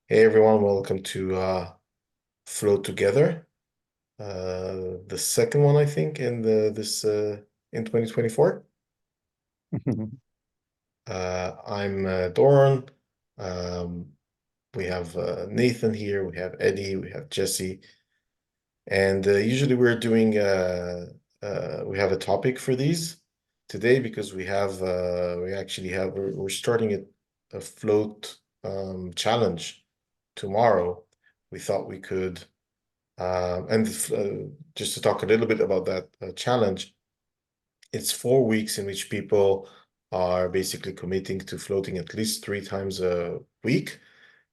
Hey everyone, welcome to Flow Together. The second one, I think, in this in 2024. I'm Doran. Um, we have Nathan here, we have Eddie, we have Jesse, and usually we're doing we have a topic for these today because we actually have we're starting a float challenge tomorrow. We thought we could. And just to talk a little bit about that challenge, it's 4 weeks in which people are basically committing to floating at least 3 times a week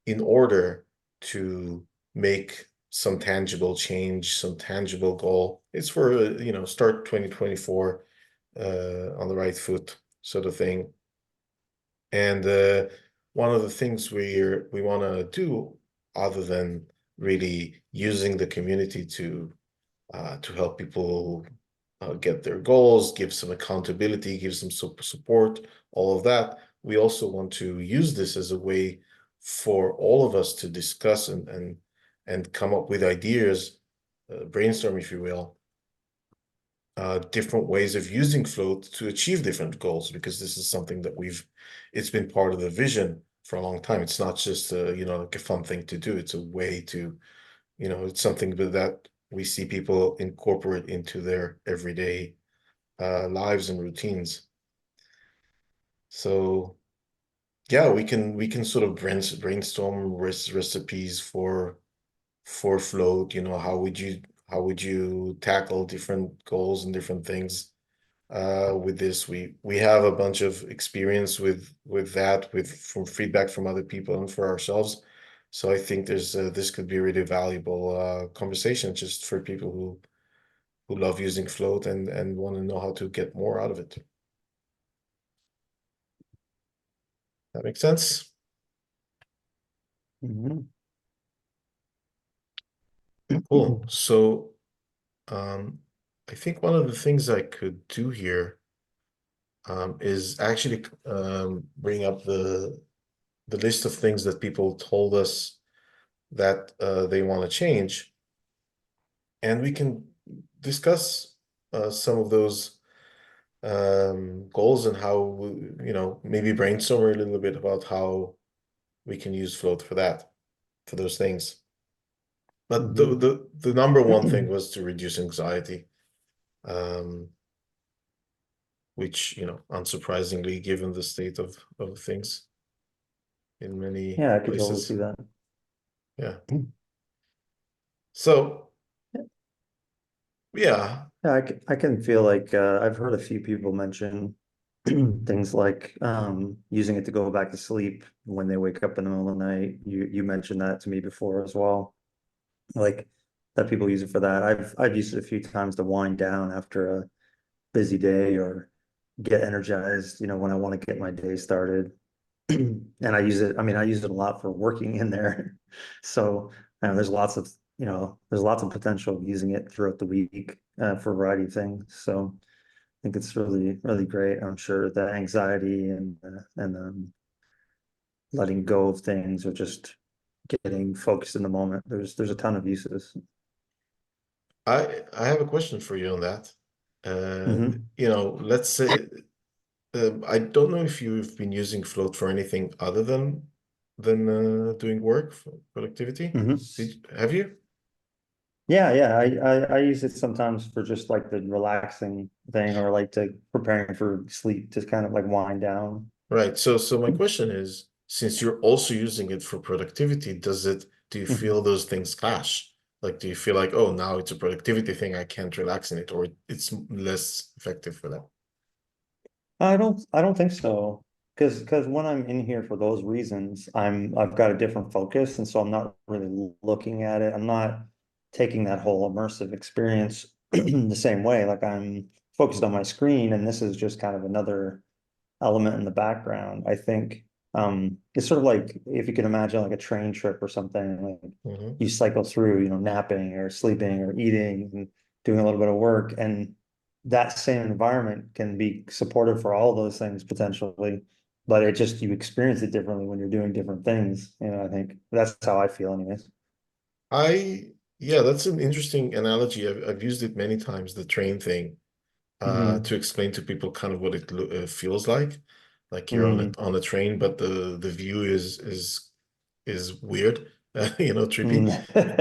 in order to make some tangible change, some tangible goal. It's for, start 2024 on the right foot sort of thing. And one of the things we want to do, other than really using the community to help people get their goals, give some accountability, give some support, all of that. We also want to use this as a way for all of us to discuss and come up with ideas, brainstorm, if you will, different ways of using float to achieve different goals, because this is something that it's been part of the vision for a long time. It's not just like a fun thing to do. It's a way to, it's something that we see people incorporate into their everyday lives and routines. So yeah, we can sort of brainstorm recipes for float. How would you tackle different goals and different things with this? We have a bunch of experience with that, with from feedback from other people and for ourselves. So I think this could be a really valuable conversation just for people who love using float and want to know how to get more out of it. That makes sense? Mhm. Cool. So um I think one of the things I could do here is actually bring up the list of things that people told us that they want to change, and we can discuss some of those goals and how maybe brainstorm a little bit about how we can use float for that, for those things. But the Mhm. the, the number one thing was to reduce anxiety, um, which, unsurprisingly, given the state of things in many Yeah, I could totally see places. that. Yeah. So, yeah. Yeah, I can feel like I've heard a few people mention things like using it to go back to sleep when they wake up in the middle of the night. You mentioned that to me before as well. Like that people use it for that. I've used it a few times to wind down after a busy day or get energized, when I want to get my day started. And I use it, I mean, I use it a lot for working in there. So there's lots of potential of using it throughout the week for a variety of things. So I think it's really, really great. I'm sure the anxiety and letting go of things or just getting focused in the moment. There's a ton of uses. I have a question for you on that. Hmm. Let's say I don't know if you've been using Float for anything other than doing work for productivity. Hmm. Have you? Yeah. I use it sometimes for just like the relaxing thing or like to preparing for sleep to kind of like wind down. Right. So my question is, since you're also using it for productivity, do you feel Mhm. those things clash? Like, do you feel like, oh, now it's a productivity thing, I can't relax in it, or it's less effective for that? I don't think so. Because when I'm in here for those reasons, I've got a different focus, and so I'm not really looking at it. I'm not taking that whole immersive experience the same way. Like I'm focused on my screen, and this is just kind of another element in the background. I think it's sort of like if you can imagine like a train trip or something, like Hmm. you cycle through, napping or sleeping or eating and doing a little bit of work, and that same environment can be supportive for all those things potentially. but it just, you experience it differently when you're doing different things. I think that's how I feel anyways. I yeah, that's an interesting analogy. I've used it many times, the train thing, to Hmm. explain to people kind of what it feels like you're on Hmm. a train, but the view is weird, trippy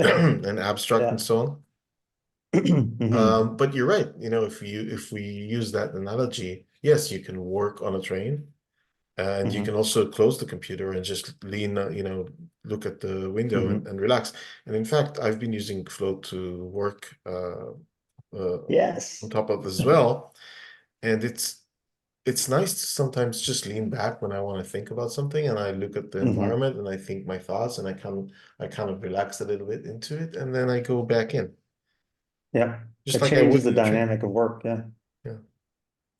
Hmm. and abstract and Yeah. so on. Hmm. But you're right. If we use that analogy, yes, you can work on a train, and you can Hmm. also close the computer and just lean, look at the window Hmm. and relax. And in fact, I've been using Float to work uh, on Yes. top of this as well. And it's nice to sometimes just lean back when I want to think about something, and I look at the Hmm. environment and I think my thoughts, and I kind of relax a little bit into it, and then I go back in, Yeah. just It like I changes would the in a train. dynamic of work. Yeah. Yeah.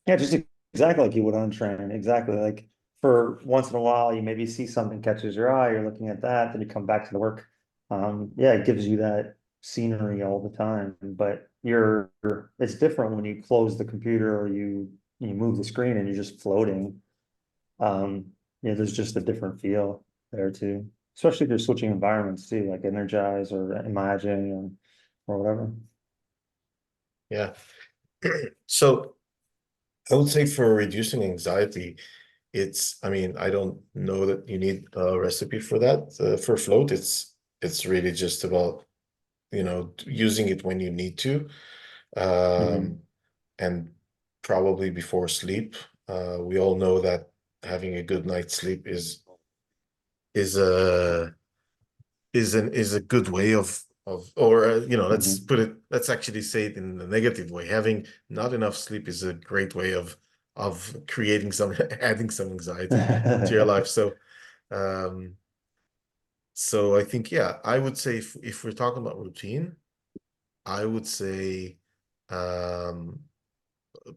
Yeah, just exactly like you would on a train. Exactly. Like for once in a while, you maybe see something catches your eye, you're looking at that, then you come back to the work. Yeah, it gives you that scenery all the time. But it's different when you close the computer or you move the screen and you're just floating. Um, yeah, there's just a different feel there too. Especially if you're switching environments too, like Energize or Imagine or whatever. Yeah. So I would say for reducing anxiety, I mean, I don't know that you need a recipe for that. For float, it's really just about, using it when you need to, Hmm. um, and probably before sleep. We all know that having a good night's sleep is a is a good way of or Hmm. let's actually say it in the negative way. Having not enough sleep is a great way of creating some adding some anxiety to your life. Um so I think, yeah, I would say if we're talking about routine, I would say um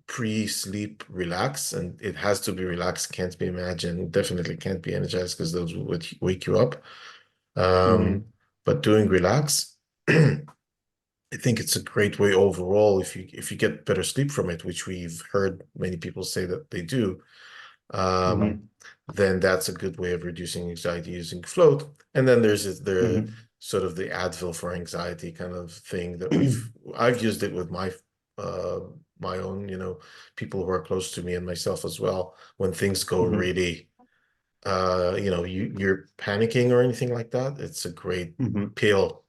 pre-sleep relax, and it has to be relaxed, can't be imagined, definitely can't be energized because those would wake you up. um Hmm. but doing relax, I think it's a great way overall if you get better sleep from it, which we've heard many people say that they do. um, Hmm. then that's a good way of reducing anxiety using float. And then there's the Hmm. sort of the Advil for anxiety kind of thing that I've used it with uh my own, people who are close to me and myself as well. When things go Hmm. really, you're panicking or anything like that, it's a great Hmm. pill,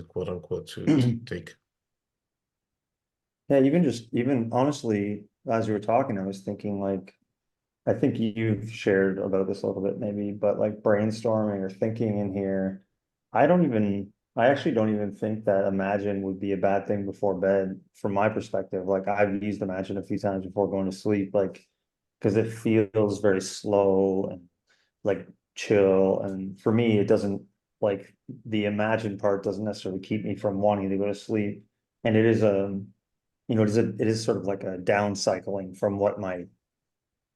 quote unquote, to take. Yeah, even honestly, as you were talking, I was thinking like I think you've shared about this a little bit maybe, but like brainstorming or thinking in here, I actually don't even think that Imagine would be a bad thing before bed from my perspective. Like I've used Imagine a few times before going to sleep, like because it feels very slow and like chill. And for me, it doesn't like the Imagine part doesn't necessarily keep me from wanting to go to sleep. And it is it is sort of like a down cycling from what my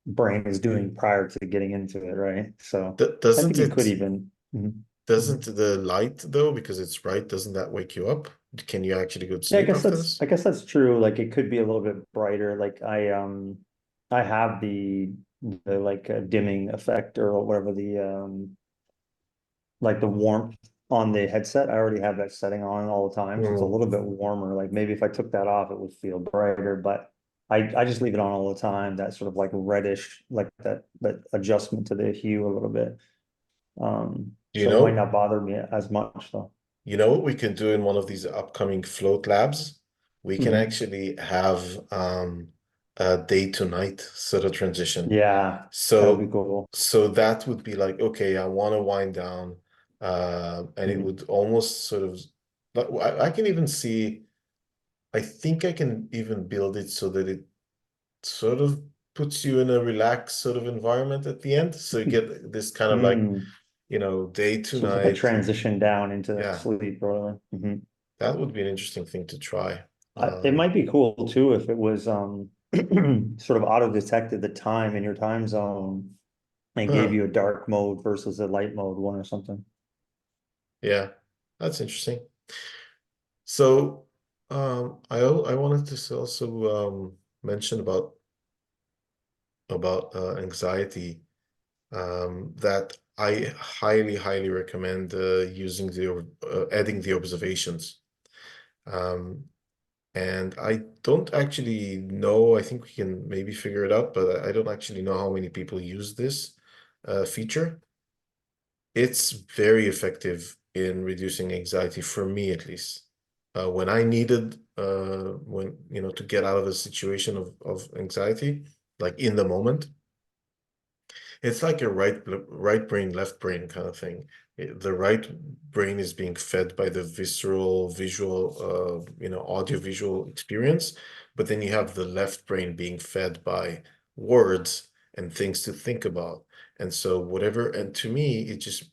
brain is doing prior to getting into it, right? So I Doesn't think it could it even. Mhm. Mhm. doesn't the light, though, because it's bright, doesn't that wake you up? Can you actually go to Yeah, sleep after this? I guess that's true. Like it could be a little bit brighter. Like I have the like dimming effect or whatever the like the warmth on the headset. I already have that setting on all the time, so it's a Hmm. little bit warmer. Like maybe if I took that off, it would feel brighter, but I just leave it on all the time. That sort of like reddish, like that adjustment to the hue a little bit. You So it might know, not bother me as much though. you know what we can do in one of these upcoming float labs? We can Mhm. actually have a day to night sort of transition. Yeah, that would be So cool. so that would be like, okay, I want to wind down, and it Mhm. would almost sort of, but I can even see, I think I can even build it so that it sort of puts you in a relaxed sort of environment at the end. So you get this kind of like, Mm. day to So it's like a night. transition down into Yeah, sleep or whatever. Mhm. that would be an interesting thing to try. It might be cool too if it was sort of auto-detected the time in your time zone and gave Huh, you a dark mode versus a light mode one or something. yeah, that's interesting. So, I wanted to also mention about anxiety. that I highly recommend using adding the observations. Um, and I don't actually know, I think we can maybe figure it out, but I don't actually know how many people use this feature. It's very effective in reducing anxiety for me, at least. When I needed, when, to get out of a situation of anxiety, like in the moment, it's like a right brain, left brain kind of thing. The right brain is being fed by the visceral, visual, audio visual experience, but then you have the left brain being fed by words and things to think about. And so whatever, and to me, it just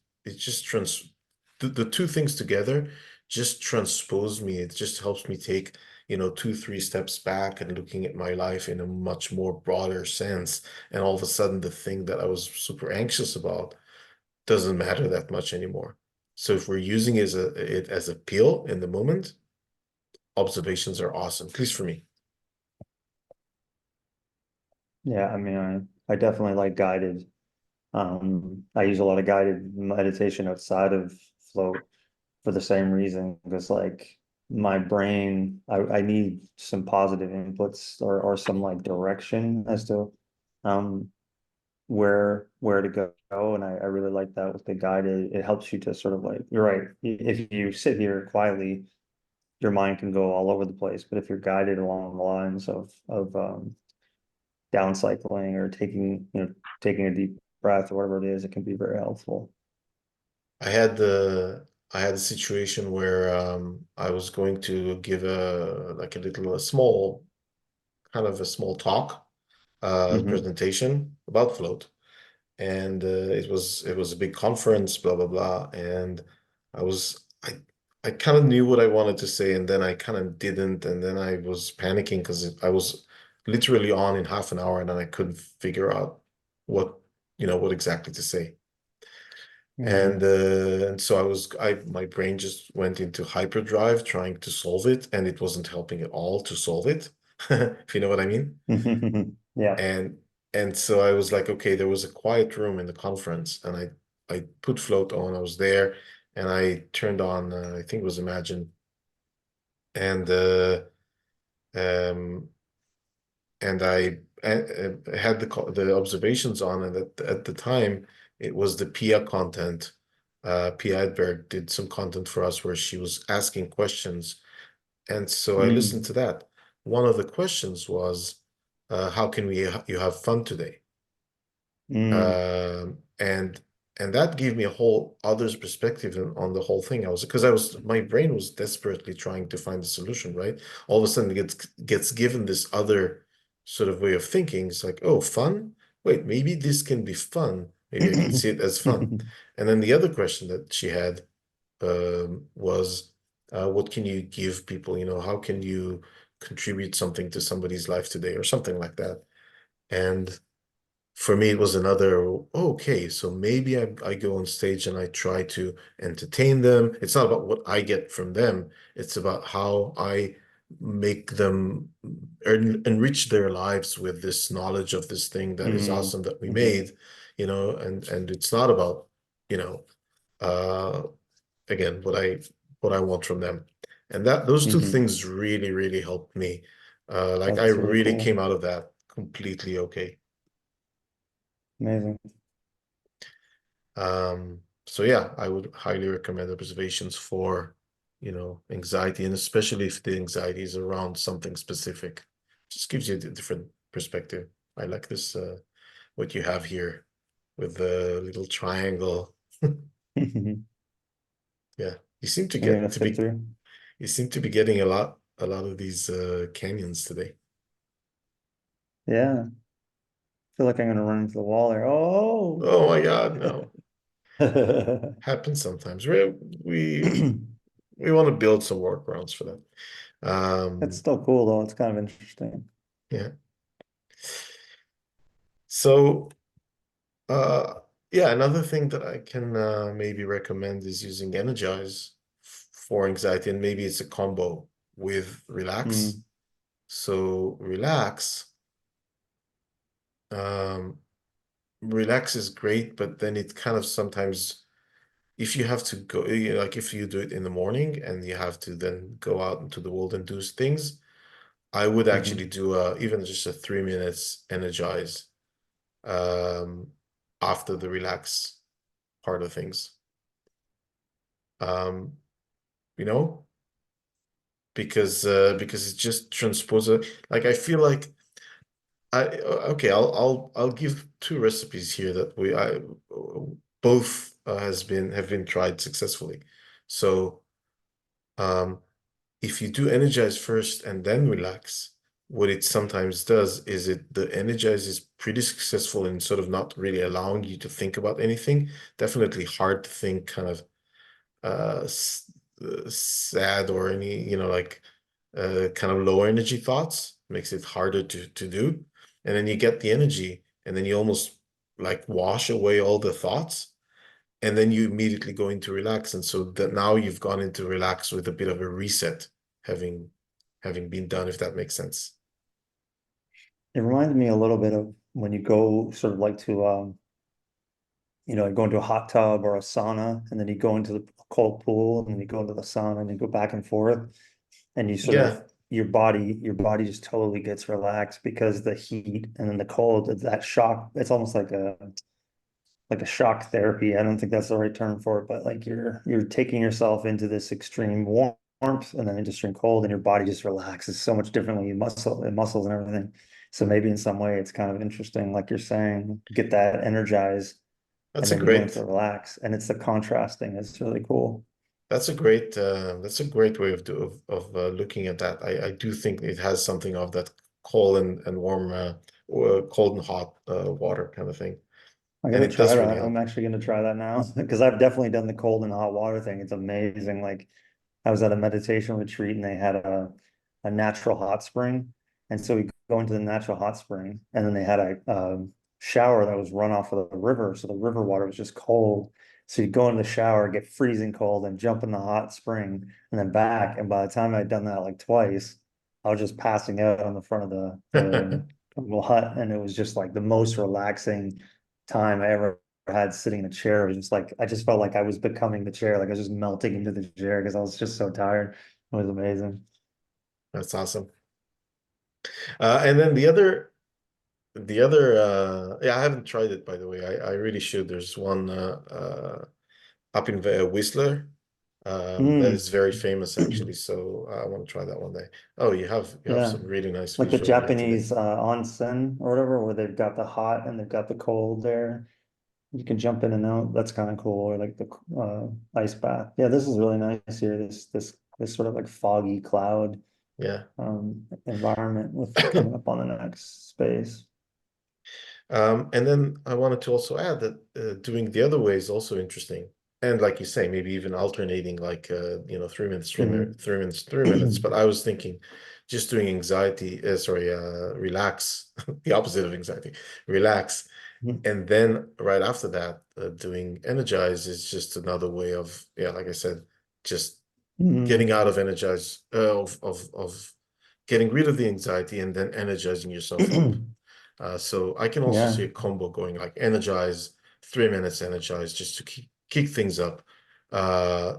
the two things together just transpose me. It just helps me take, 2, 3 steps back and looking at my life in a much more broader sense, and all of a sudden the thing that I was super anxious about doesn't matter that much anymore. So if we're using it as a pill in the moment, observations are awesome, at least for me. Yeah, I mean, I definitely like guided. I use a lot of guided meditation outside of float for the same reason, because like my brain, I need some positive inputs or some like direction as to um where to go. And I really like that with the guided. It helps you to sort of like, you're right. If you sit here quietly, your mind can go all over the place. But if you're guided along the lines of down cycling or taking a deep breath or whatever it is, it can be very helpful. I had the I had a situation where I was going to give a small kind of a small talk Hmm. presentation about float, and it was a big conference, blah blah blah, and I was I kind of knew what I wanted to say, and then I kind of didn't, and then I was panicking because I was literally on in half an hour, and then I couldn't figure out what what exactly to say. Hmm. And so my brain just went into hyperdrive trying to solve it, and it wasn't helping at all to solve it, if you know what I mean. Yeah. And and so I was like, okay, there was a quiet room in the conference, and I put float on. I was there, and I turned on, I think it was Imagine, and um and I had the observations on, and at the time it was the Pia content. Pia Edberg did some content for us where she was asking questions, and so I listened Mm. to that. One of the questions was, how can you have fun today? Mm. And that gave me a whole other's perspective on the whole thing. Because my brain was desperately trying to find a solution, right? All of a sudden it gets given this other sort of way of thinking. It's like, oh, fun? Wait, maybe this can be fun. Maybe I can see it as fun. And then the other question that she had was, what can you give people? How can you contribute something to somebody's life today, or something like that? And for me, it was another, okay, so maybe I go on stage and I try to entertain them. It's not about what I get from them. It's about how I make them enrich their lives with this knowledge of this thing that is Mm. awesome that we Hmm. made, and it's not about, you know, uh, again, what I want from them. And those two Hmm. things really helped me. Like I That's really really cool. came out of that completely okay. Amazing. So yeah, I would highly recommend observations for, anxiety, and especially if the anxiety is around something specific. Just gives you a different perspective. I like this, what you have here with the little triangle. Maybe Yeah, to fit through. you seem to be getting a lot of these canyons today. Yeah. Feel like I'm gonna run into the wall there. Oh. Oh my God, no. Happens sometimes. We want to build some workarounds for that. It's Um, still cool though. It's kind of interesting. yeah. So, uh, yeah, another thing that I can maybe recommend is using Energize for anxiety, and maybe it's a combo with Relax. Mm. So Relax, um, relax is great, but then it kind of sometimes, if you have to go, like if you do it in the morning and you have to then go out into the world and do things, I would actually Mhm. do even just a 3 minutes energize um, after the relax part of things. Um, you know, because it just transposes. Like I feel like okay, I'll give two recipes here that we I both have been tried successfully. So um, if you do energize first and then relax, what it sometimes does is the energize is pretty successful in sort of not really allowing you to think about anything. Definitely hard to think kind of uh, sad or any, like kind of low energy thoughts, makes it harder to do. And then you get the energy, and then you almost like wash away all the thoughts, and then you immediately go into relax. And so that now you've gone into relax with a bit of a reset, having been done, if that makes sense. It reminded me a little bit of when you go sort of like to go into a hot tub or a sauna, and then you go into the cold pool, and then you go into the sauna, and you go back and forth, and you sort of Yeah. your body just totally gets relaxed because the heat and then the cold, that shock, it's almost like a shock therapy. I don't think that's the right term for it, but like you're taking yourself into this extreme warmth and then into extreme cold, and your body just relaxes so much differently, muscles and everything. So maybe in some way it's kind of interesting, like you're saying, get that energized and That's a then you go into great the relax. And it's the contrasting. It's really cool. that's a great way of looking at that. I do think it has something of that cold and warm or cold and hot water kind of thing. I And gotta it try does really that. I'm help. actually gonna try that now because I've definitely done the cold and hot water thing. It's amazing. Like I was at a meditation retreat and they had a natural hot spring. And so we go into the natural hot spring and then they had a shower that was run off of the river. So the river water was just cold. So you go in the shower, get freezing cold and jump in the hot spring and then back. And by the time I'd done that like twice, I was just passing out on the front of the little hut. And it was just like the most relaxing time I ever had sitting in a chair. It was just like I just felt like I was becoming the chair, like I was just melting into the chair because I was just so tired. It was amazing. That's awesome. And then the other yeah, I haven't tried it by the way. I really should. There's one up in Whistler that Mm, is very famous actually. So I want to try that one day. Oh, you have yeah. some really nice Like the visuals here today. Japanese onsen or whatever, where they've got the hot and they've got the cold there. You can jump in and out. That's kind of cool. Or like the ice bath. Yeah, this is really nice here. This sort of like foggy cloud Yeah. environment with coming up on the next space. And then I wanted to also add that doing the other way is also interesting. And like you say, maybe even alternating like 3 minutes, Mhm. 3 minutes, 3 minutes. But I was thinking just doing relax, the opposite of anxiety, relax. And then right after that, doing energize is just another way of, yeah, like I said, just Mhm. getting out of energize, of getting rid of the anxiety and then energizing yourself up. So I can also see Yeah. a combo going like energize, 3 minutes energize just to kick things up,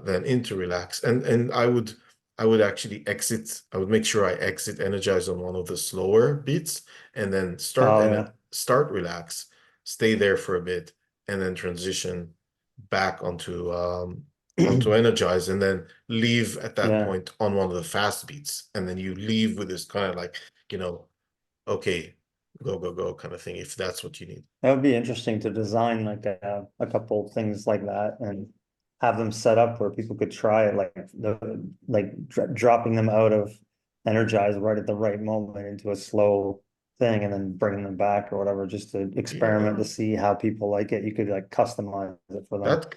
then into relax. And I would actually exit, I would make sure I exit energize on one of the slower beats and then Oh yeah. start relax, stay there for a bit, and then transition back onto energize and then leave at that Yeah. point on one of the fast beats. And then you leave with this kind of like, you know, okay, go, go, go kind of thing, if that's what you need. That would be interesting to design like a couple things like that and have them set up where people could try it, like dropping them out of energize right at the right moment into a slow thing and then bringing them back or whatever, just to experiment to Yeah, see how people like it. You could like customize it for them. that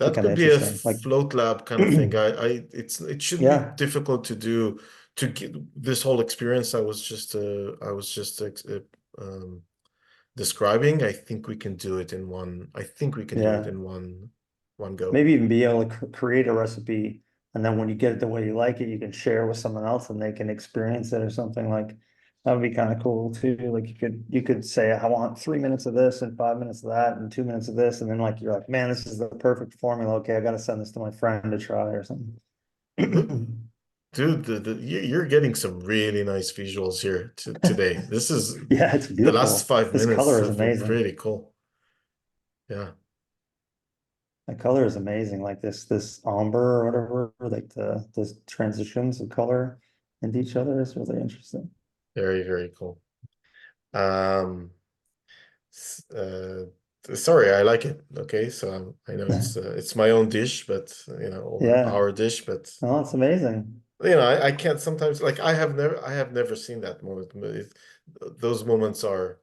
Be that kind of could be a interesting. Like, float lab kind of thing. It shouldn't be yeah, difficult to do to get this whole experience I was just describing. I think we can do it in one. I think we can do it yeah. in one go. Maybe even be able to create a recipe, and then when you get it the way you like it, you can share with someone else and they can experience it or something. Like That would be kind of cool too. Like you could say, I want 3 minutes of this and 5 minutes of that and 2 minutes of this. And then like you're like, man, this is the perfect formula. Okay, I gotta send this to my friend to try or something. Dude, you're getting some really nice visuals here today. This is Yeah, it's the last beautiful. five This minutes color is have been amazing. pretty cool. Yeah. The color is amazing. Like this ombre or whatever, like the transitions of color into each other is really interesting. Very, very cool. Um, s- uh, Sorry, I like it. Okay, so I know it's my own dish, but or Yeah. our dish, but Oh, it's amazing. I can't sometimes like I have never seen that moment. But those moments are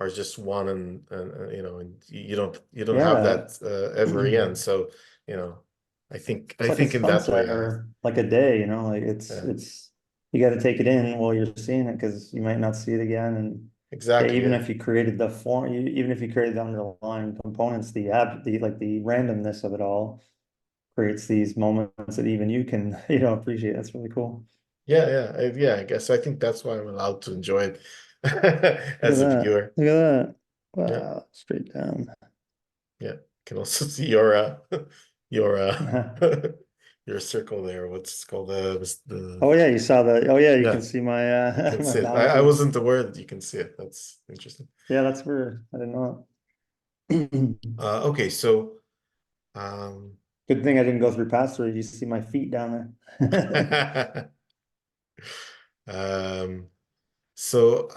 just one, and and you don't have Yeah. that ever again. So I It's like a think in that way, sunset or like a day, like yeah, you got to take it in while you're seeing it because you might not see it again. And yeah, exactly, even yeah, if you created the form, even if you created the underlying components, the randomness of it all creates these moments that even you can, appreciate. That's really cool. yeah. I guess I think that's why I'm allowed to enjoy it Look at as a that. viewer. Look at that. Yeah, Wow. Straight down. yeah. Can also see your your circle there. What's it called the Oh yeah, you saw that. Oh yeah, you can yeah. see my You can my see it. I bounces. wasn't aware that you can see it. That's interesting. Yeah, that's weird. I didn't know it. Okay, so um, Good thing I didn't go through past where you see my feet down there. um, so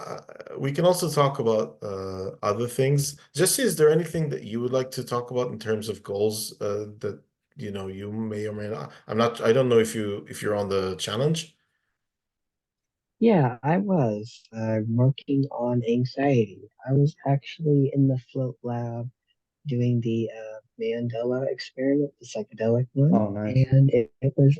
we can also talk about other things. Jesse, is there anything that you would like to talk about in terms of goals that you may or may not? I don't know if you're on the challenge. Yeah, I was working on anxiety. I was actually in the float lab doing the Mandela experiment, the psychedelic one, Oh, nice. and it was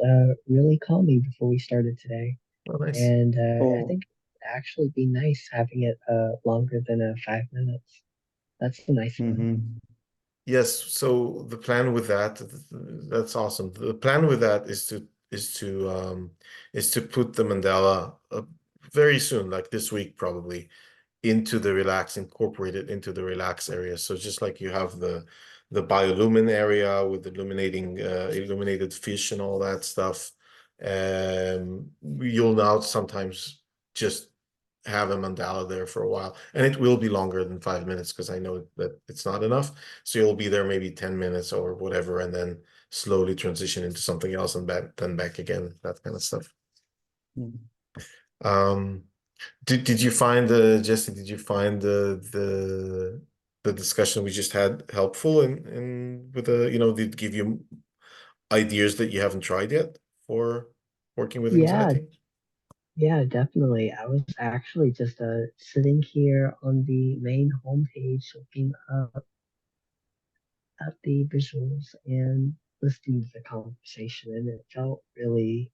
really calming before we started today. Oh, nice. And I Cool. think it'd actually be nice having it longer than 5 minutes. That's a nice one. Hmm. Yes, so the plan with that's awesome. The plan with that is to put the mandala very soon, like this week probably, into the relax, incorporate it into the relax area. So just like you have the biolumin area with illuminating illuminated fish and all that stuff, you'll now sometimes just have a mandala there for a while, and it will be longer than 5 minutes because I know that it's not enough. So you'll be there maybe 10 minutes or whatever, and then slowly transition into something else and then back again, that kind of stuff. Um, did you find Jesse, did you find the discussion we just had helpful in with did it give you ideas that you haven't tried yet for working with Yeah, anxiety? yeah, definitely. I was actually just sitting here on the main homepage looking at the visuals and listening to the conversation, and it felt really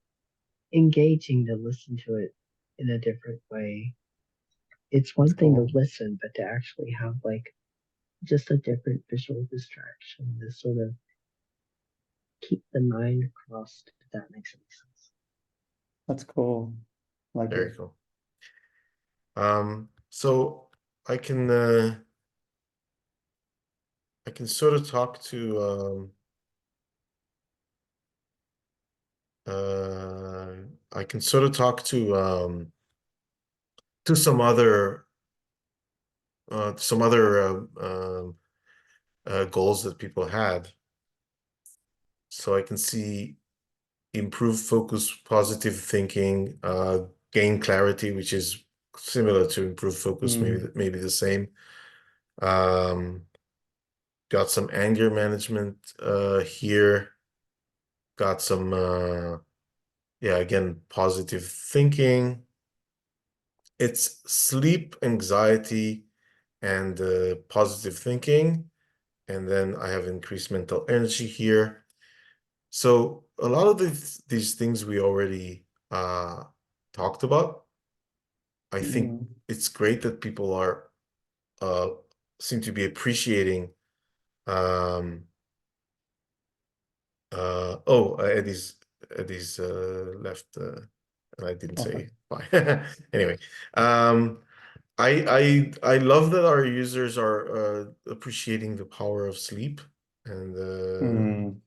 engaging to listen to it in a different way. It's That's one thing to cool. listen, but to actually have like just a different visual distraction to sort of keep the mind crossed, if that makes any sense. That's cool. Like Very it. cool. So I can I can sort of talk uh I can sort of talk to some other goals that people had. So I can see improve focus, positive thinking, gain clarity, which is similar to improve focus, Mm. maybe the same. Um, got some anger management here. Got some yeah, again, positive thinking. It's sleep, anxiety, and positive thinking. And then I have increased mental energy here. So a lot of these things we already talked about. I think Mm. it's great that people are uh seem to be appreciating um Eddie's left and I didn't Okay. say bye. Anyway, um, I love that our users are appreciating the power of sleep and Mhm.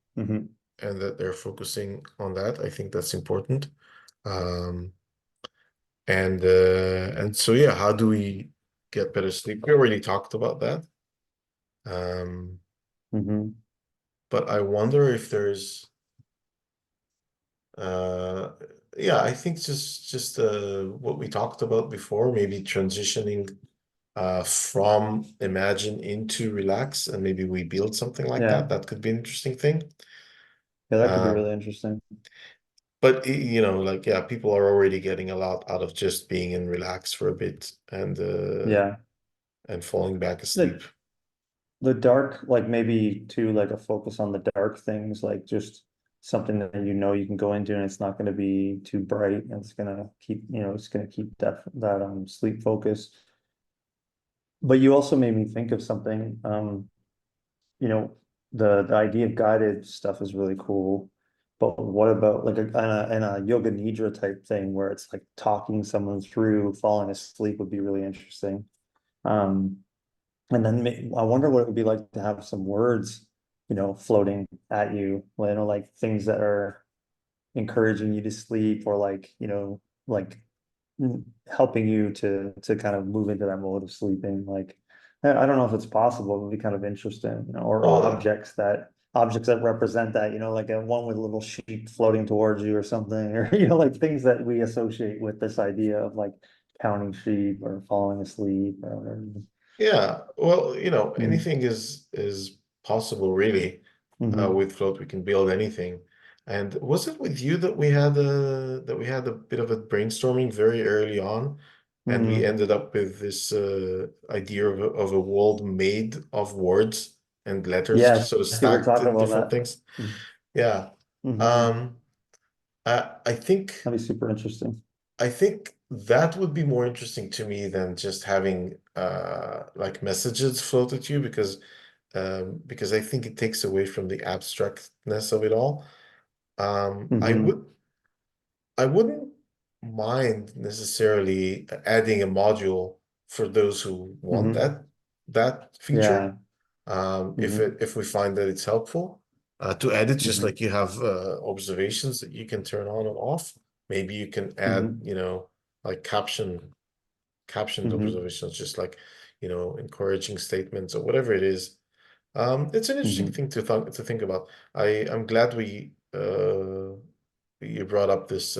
and that they're focusing on that. I think that's important. Um, and so yeah, how do we get better sleep? We already talked about that. Um, Mhm. but I wonder if there's uh yeah, I think just what we talked about before, maybe transitioning from imagine into relax, and maybe we build something like that. Yeah. That could be an interesting thing. Yeah, that could be Uh, really interesting. but you know, like yeah, people are already getting a lot out of just being in relax for a bit Yeah. and falling back asleep. The the dark, like maybe too, like a focus on the dark things, like just something that you know you can go into and it's not going to be too bright and it's going to keep, it's going to keep that sleep focus. But you also made me think of something. You know, the idea of guided stuff is really cool. But what about like in a yoga nidra type thing where it's like talking someone through falling asleep would be really interesting. Um, and then I wonder what it would be like to have some words, floating at you, like things that are encouraging you to sleep or like, like helping you to kind of move into that mode of sleeping. Like, I don't know if it's possible, it would be kind of interesting, or Well, objects that represent that, like a one with a little sheep floating towards you or something, or like things that we associate with this idea of like counting sheep or falling asleep or whatever. yeah, well, you know, Mm. anything is possible really. Hmm. With Float, we can build anything. And was it with you that we had a bit of a brainstorming very early on, and we Mm. ended up with this idea of a world made of words and letters, Yes, sort of we were stacked talking in about different that. things. Yeah. Mm-hmm. Um, I think That'd be super interesting. I think that would be more interesting to me than just having like messages float at you because I think it takes away from the abstractness of it all. Um, I Hmm. would I wouldn't mind necessarily adding a module for those who want Hmm. that feature. Yeah. If Hmm. if we find that it's helpful to add it, just Hmm. like you have observations that you can turn on and off. Maybe you can add, Hmm. you know, like captioned Hmm. observations, just like, you know, encouraging statements or whatever it is. It's an interesting Hmm. thing to think about. I'm glad you brought up this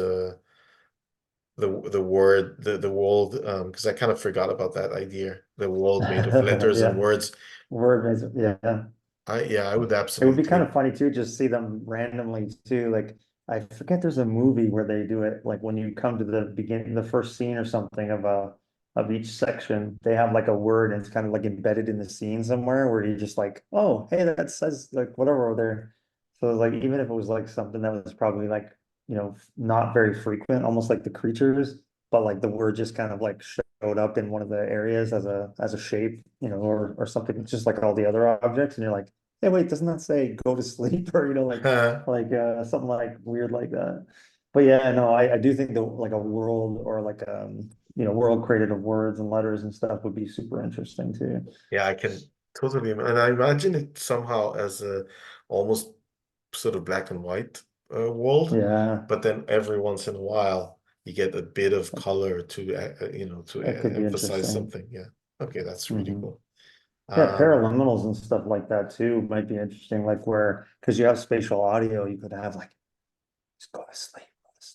the word the world because I kind of forgot about that idea. The world made of letters and Yeah. words. Yeah. I would It would be kind absolutely. of funny too, just see them randomly too. Like I forget there's a movie where they do it like when you come to the beginning, the first scene or something of each section, they have like a word and it's kind of like embedded in the scene somewhere where you just like, oh, hey, that says like whatever over there. So like even if it was like something that was probably like, not very frequent, almost like the creatures, but like the word just kind of like showed up in one of the areas as a shape, or something, it's just like all the other objects, and you're like, hey, wait, doesn't that say go to sleep or something like weird like that? But yeah, no, I do think that like a world or like world created of words and letters and stuff would be super interesting too. Yeah, I can totally, and I imagine it somehow as a almost sort of black and white world, Yeah, but then every once in a while you get a bit of color to you know to that could be emphasize interesting. something. Yeah, okay, that's really Hmm. cool. Yeah, Um, paraliminals and stuff like that too might be interesting, like where because you have spatial audio, you could have like just go to sleep.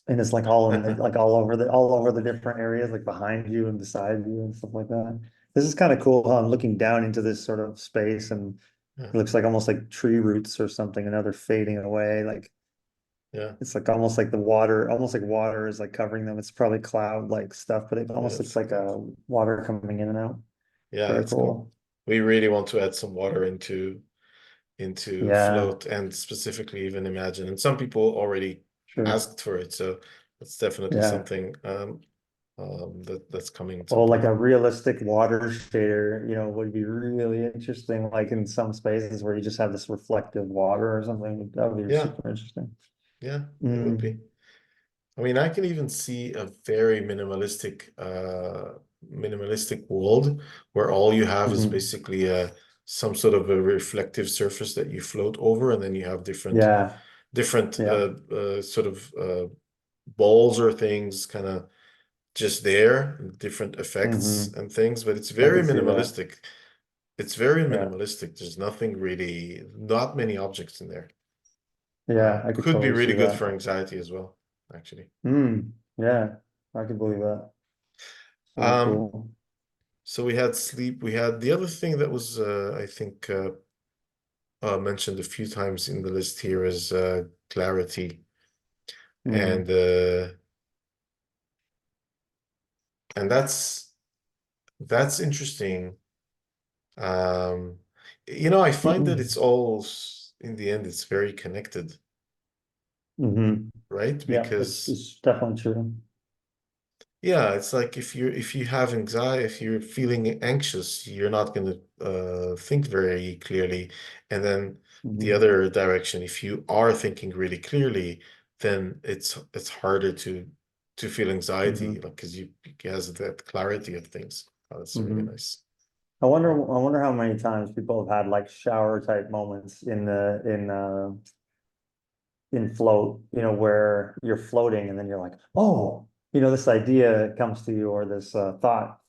And it's like all in the like all over the different areas, like behind you and beside you and stuff like that. This is kind of cool how I'm looking down into this sort of space and yeah, it looks like almost like tree roots or something, and now they're fading away. Like yeah, it's like almost like water is like covering them. It's probably cloud like stuff, but it almost looks that's like cool. water coming in and out. Yeah, Very that's cool. cool. We really want to add some water into Yeah, float and specifically even imagine. And some people already sure. asked for it, so that's definitely Yeah. something that's coming at some Well, like point. a realistic water shader, would be really interesting, like in some spaces where you just have this reflective water or something. That would be Yeah, super interesting. yeah, it would Mm, be. I mean, I can even see a very minimalistic world where all you have is Mhm. basically some sort of a reflective surface that you float over, and then you have Yeah, different yeah. sort of balls or things kind of just there, different effects Hmm. and things, but it's I very could see that. minimalistic. It's very Yeah, minimalistic. There's nothing really, not many objects in there. yeah, I could Could be totally really see good for that. anxiety as well, actually. Yeah, I could believe that. Very Um, cool. so we had sleep. We had the other thing that was, I think, mentioned a few times in the list here is clarity, and Mm. uh, and that's interesting. Um, I find that it's all in the end, it's very connected, Hmm. right? Yeah, Because it's definitely true. yeah, it's like if you have anxiety, if you're feeling anxious, you're not going to think very clearly. And then the Hmm. other direction, if you are thinking really clearly, then it's harder to feel anxiety, Hmm. like because you has that clarity of things. Oh, that's really Hmm. nice. I wonder how many times people have had like shower type moments in float, where you're floating and then you're like, oh, this idea comes to you, or this thought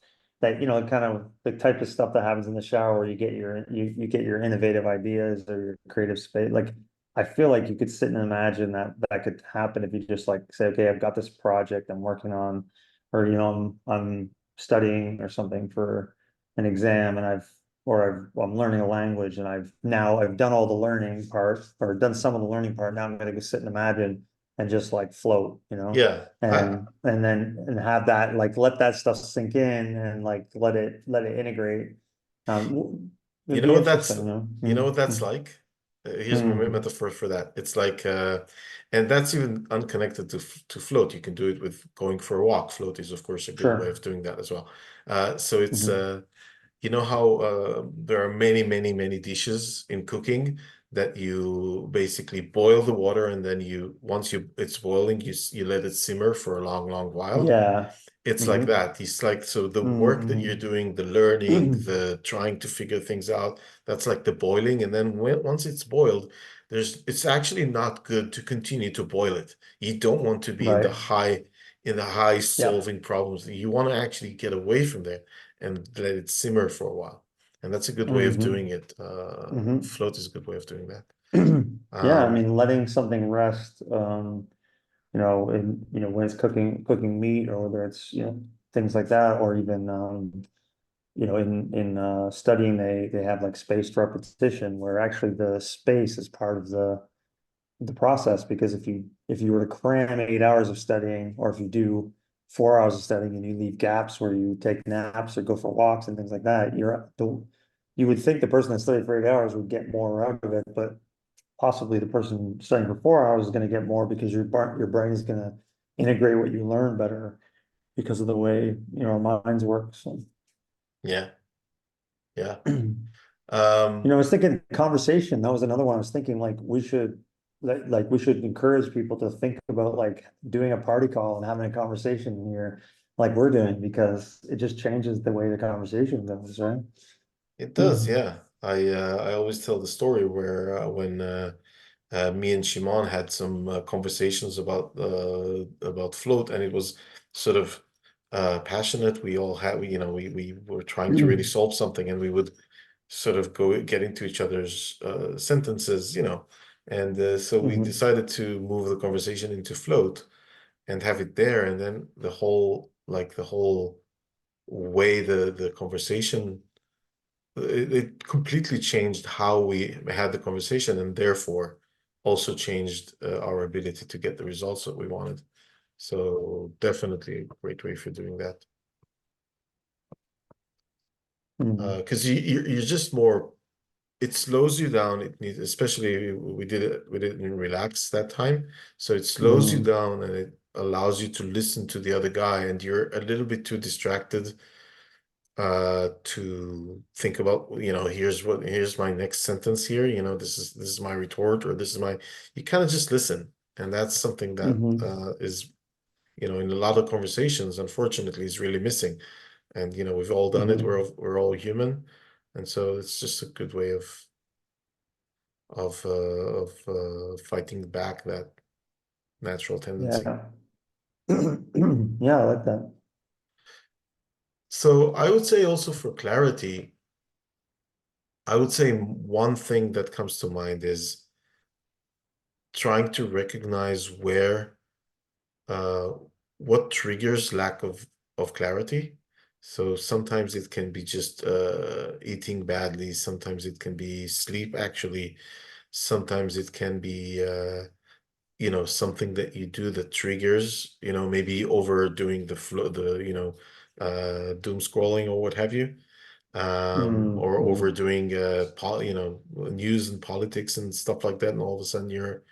that, kind of the type of stuff that happens in the shower where you get your innovative ideas or your creative space. Like, I feel like you could sit and imagine that that could happen if you just like say, okay, I've got this project I'm working on, or, I'm studying or something for an exam, and I'm learning a language, and I've done all the learning part, or done some of the learning part. Now I'm going to go sit and imagine and just like float, Yeah, and have that, like, let that stuff sink in, and like let it integrate. you It'd know be what that's interesting, you know what that's Mm, like? Here's my mm, metaphor for that. It's like and that's even unconnected to float. You can do it with going for a walk. Float is of course a good way of sure. doing that as well. So it's Hmm. you know how there are many dishes in cooking that you basically boil the water, and then once it's boiling, you let it simmer for a long while. Yeah. It's like Hmm. that. It's like, so the work that you're Hmm. doing, the learning, the trying to figure things out, that's like the boiling. And then once it's boiled, it's actually not good to continue to boil it. You don't want to be Right. in the high Yeah. solving problems. You want to actually get away from there and let it simmer for a while. And that's a good way of Hmm. doing it. Hmm. Float is a good way of doing that. Yeah, I Um, mean, letting something rest, when it's cooking meat, or whether it's, things like that, or even, in studying, they have like spaced repetition, where actually the space is part of the process. Because if you were to cram 8 hours of studying, or if you do 4 hours of studying and you leave gaps where you take naps or go for walks and things like that, you would think the person that studied for 8 hours would get more out of it, but possibly the person studying for 4 hours is going to get more, because your brain is going to integrate what you learn better because of the way, our minds work. So, yeah, yeah. I Um, was thinking conversation. That was another one. I was thinking like we should encourage people to think about like doing a party call and having a conversation here, like we're doing, because it just changes the way the conversation goes, right? it does, yeah. I always tell the story where when me and Shimon had some conversations about float, and it was sort of passionate. We all had, we were trying to really solve something, and we would sort of get into each other's sentences, and so we Hmm. decided to move the conversation into float and have it there, and then the whole way the conversation it completely changed how we had the conversation, and therefore also changed our ability to get the results that we wanted. So definitely a great way for doing that. Hmm. Because you're just more, it slows you down. It needs, especially we didn't relax that time. So it slows you Hmm. down, and it allows you to listen to the other guy, and you're a little bit too distracted to think about, here's my next sentence here, this is my retort, or this is my, you kind of just listen, and that's something that Hmm. is in a lot of conversations, unfortunately, is really missing. And we've all done it. Mhm. We're all human, and so it's just a good way of fighting back that natural tendency. Yeah. Yeah, I like that. So I would say also for clarity, I would say one thing that comes to mind is trying to recognize uh, what triggers lack of clarity. So sometimes it can be just eating badly. Sometimes it can be sleep, actually. Sometimes it can be something that you do that triggers, maybe overdoing the flow, doom scrolling or what have you, or Mm-hmm. overdoing news and politics and stuff like that, and all of a sudden you're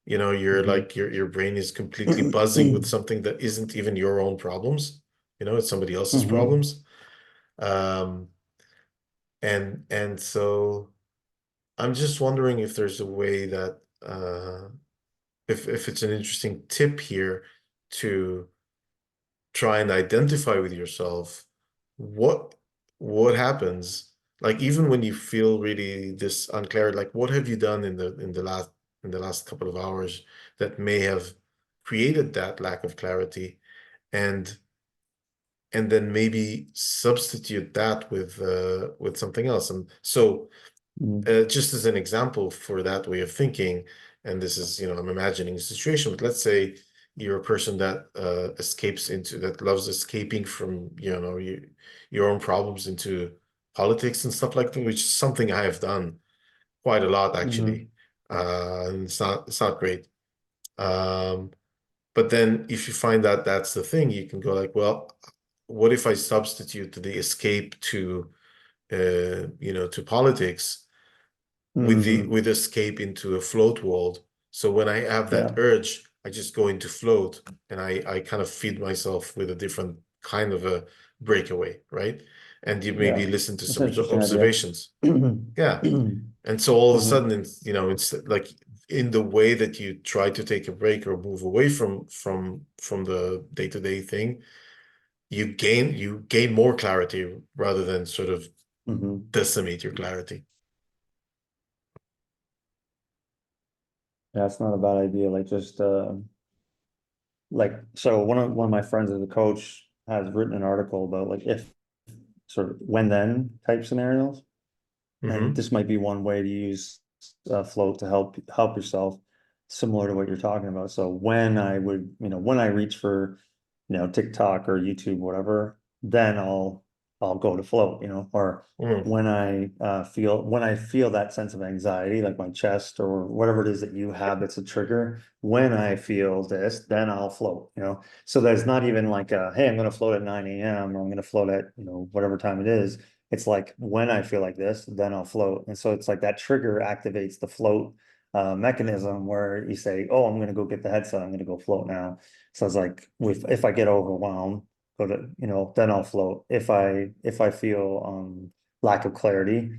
Mm-hmm. like your brain is completely buzzing with something that isn't even your own problems. It's somebody else's Mm-hmm. problems. Um, and so I'm just wondering if there's a way that if it's an interesting tip here to try and identify with yourself what what happens, like even when you feel really this unclear, like what have you done in the last couple of hours that may have created that lack of clarity, and then maybe substitute that with something else. And so just as an example for that way of thinking, and this is, I'm imagining a situation, but let's say you're a person that that loves escaping from, your own problems into politics and stuff like that, which is something I have done quite a lot, Mm-hmm. actually. And it's not great. Um, but then if you find that that's the thing, you can go like, well, what if I substitute the escape to politics with the Mm-hmm. with escape into a float world. So when I have that Yeah. urge, I just go into float, and I kind of feed myself with a different kind of a breakaway, right? And you maybe Yeah. listen to That's an some interesting idea. observations. Yeah. And so all of a Mm-hmm. sudden, it's like in the way that you try to take a break or move away from the day-to-day thing, you gain more clarity rather than sort of Mm-hmm. decimate your clarity. Yeah, that's not a bad idea. Like just like so one of my friends as a coach has written an article about like if sort of when then type scenarios. And Hmm. this might be one way to use float to help yourself, similar to what you're talking about. So when I would, when I reach for, TikTok or YouTube, whatever, then I'll go to float, or Mm. when I feel that sense of anxiety, like my chest or whatever it is that you have that's a trigger, when I feel this, then I'll float, So there's not even like hey, I'm gonna float at 9 a.m. or I'm gonna float at, whatever time it is. It's like when I feel like this, then I'll float. And so it's like that trigger activates the float mechanism where you say, oh, I'm going to go get the headset. I'm going to go float now. So it's like if I get overwhelmed, go to, then I'll float. If I feel lack of clarity,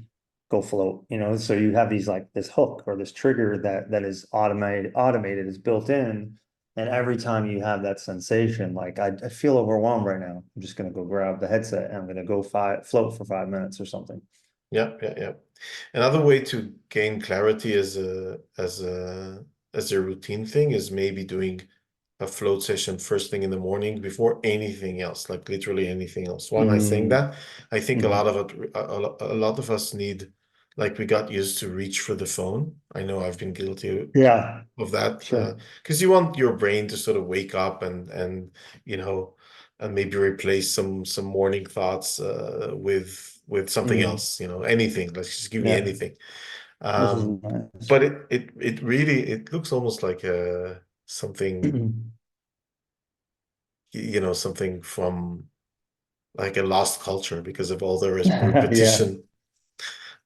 go float, so you have these like this hook or this trigger that is automated is built in. And every time you have that sensation, like I feel overwhelmed right now, I'm just gonna go grab the headset and I'm gonna go float for 5 minutes or something. Yeah, yeah, yeah. Another way to gain clarity as a routine thing is maybe doing a float session first thing in the morning before anything else, like literally anything else. Why am I saying Mm, that? I think a mhm. lot of it, a lot of us need, like we got used to reach for the phone. I know I've been guilty Yeah, of that, sure. because you want your brain to sort of wake up you know and maybe replace some morning thoughts with something Mm, else, anything. Let's just give me yeah, anything. this is um nice. but it really it looks almost like something, something from like a lost culture because of all the Yeah, repetition.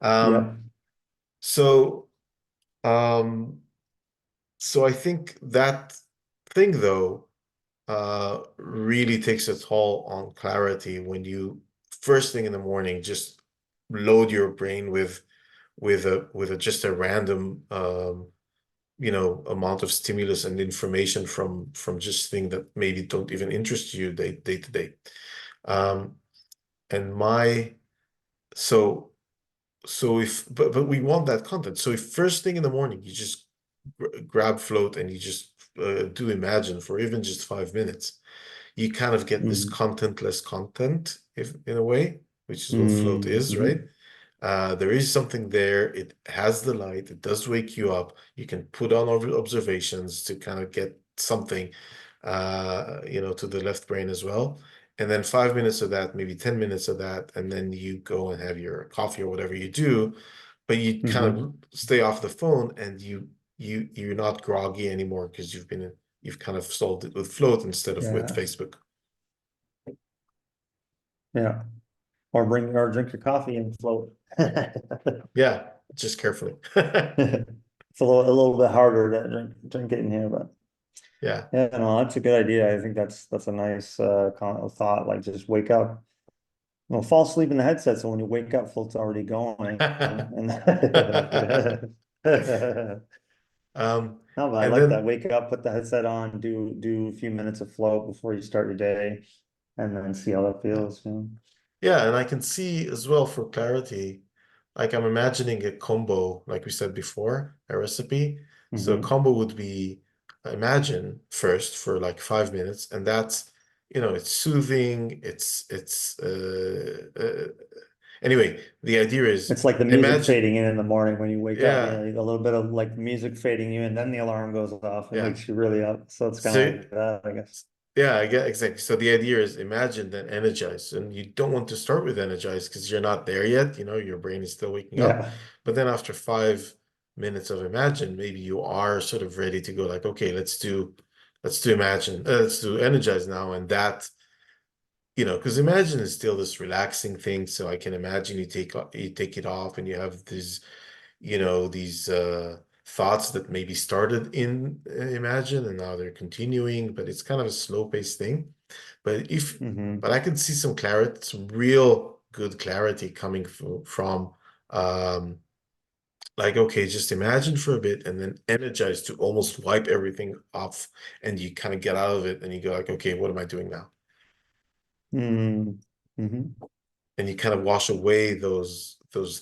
yeah. um so um so I think that thing, though, really takes a toll on clarity when you first thing in the morning just load your brain with just a random amount of stimulus and information from just things that maybe don't even interest you day to day. And my so if but we want that content. So if first thing in the morning you just grab Float and you just do Imagine for even just 5 minutes, you kind of get this Mm. contentless content, if in a way, which is what Float Mm. is, right? There is something there. It has the light. It does wake you up. You can put on observations to kind of get something, to the left brain as well. And then 5 minutes of that, maybe 10 minutes of that, and then you go and have your coffee or whatever you do, but you kind Mm-hmm. of stay off the phone and you're not groggy anymore because you've kind of solved it with Float instead of with Yeah. Facebook. Yeah. Or drink your coffee and float. Yeah, just carefully. It's a little bit harder to drink it in here, but Yeah. yeah, no, that's a good idea. I think that's a nice thought. Like just wake up, fall asleep in the headset, so when you wake up, float's already going. And Um, no, but I and like that. then Wake up, put the headset on, do a few minutes of float before you start your day, and then see how that feels. yeah, and I can see as well for clarity, like I'm imagining a combo, like we said before, a recipe. So a Mm-hmm. combo would be Imagine first for like 5 minutes, and that's, it's soothing. Anyway, the idea is It's like the music Imagine, fading in the morning when you wake up. yeah, Yeah, a little bit of like music fading you, and then the alarm goes off. It yeah. wakes you really up. So it's kind of So like that, I guess. yeah, I get exactly. So the idea is Imagine then Energize, and you don't want to start with Energize because you're not there yet. Your brain is still waking up. Yeah. But then after 5 minutes of Imagine, maybe you are sort of ready to go like, okay, let's do Imagine, let's do Energize now, and that, because Imagine is still this relaxing thing. So I can imagine you take it off, and you have these thoughts that maybe started in Imagine and now they're continuing, but it's kind of a slow-paced thing. But Mm-hmm. I can see some clarity, some real good clarity coming from like, okay, just Imagine for a bit and then Energize to almost wipe everything off, and you kind of get out of it and you go like, okay, what am I doing now? Mm-hmm. Mm-hmm. And you kind of wash away those